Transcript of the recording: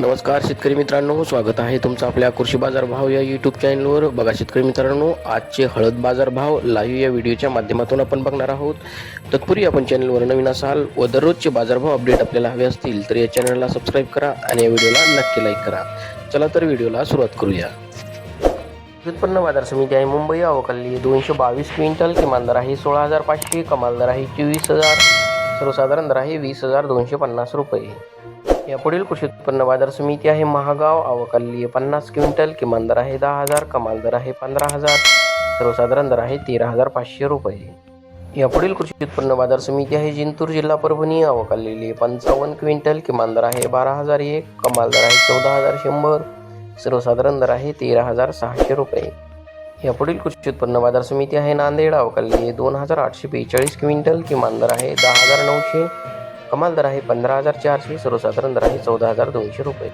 नमस्कार शेतकरी मित्रांनो, स्वागत आहे तुमचं आपल्या कृषी बाजार भाव या यूट्यूब चॅनलवर. बघा शेतकरी मित्रांनो, आजचे हळद बाजार भाव लाईव्ह या व्हिडिओच्या माध्यमातून आपण बघणार आहोत. तत्पूर्वी आपण चॅनलवर नवीन असाल व दररोजचे बाजारभाव अपडेट आपल्याला हवे असतील तर या चॅनलला सबस्क्राईब करा आणि या व्हिडिओला नक्की लाईक करा. चला तर व्हिडिओला सुरुवात करूया. उत्पन्न बाजार समिती आहे मुंबई. आवक 222 क्विंटल. किमान दर आहे 16,500, कमाल दर आहे 24,000, सर्वसाधारण दर आहे 20,250 रुपये. यापुढील कृषी उत्पन्न बाजार समिती आहे महागाव. आवक 50 क्विंटल. किमान दर आहे 10,000, कमाल दर आहे 15,000, सर्वसाधारण दर आहे 13,500 रुपये. यापुढील कृषी उत्पन्न बाजार समिती आहे जिंतूर जिल्हा परभणी. आवक 55 क्विंटल. किमान दर आहे 12,001, कमाल दर आहे 14,100, सर्वसाधारण दर आहे 13,600 रुपये. यापुढील कृषी उत्पन्न बाजार समिती आहे नांदेड. आवक 2,842 क्विंटल. किमान दर आहे 10,900, कमाल दर आहे 15,400, सर्वसाधारण दर आहे 14,200 रुपये.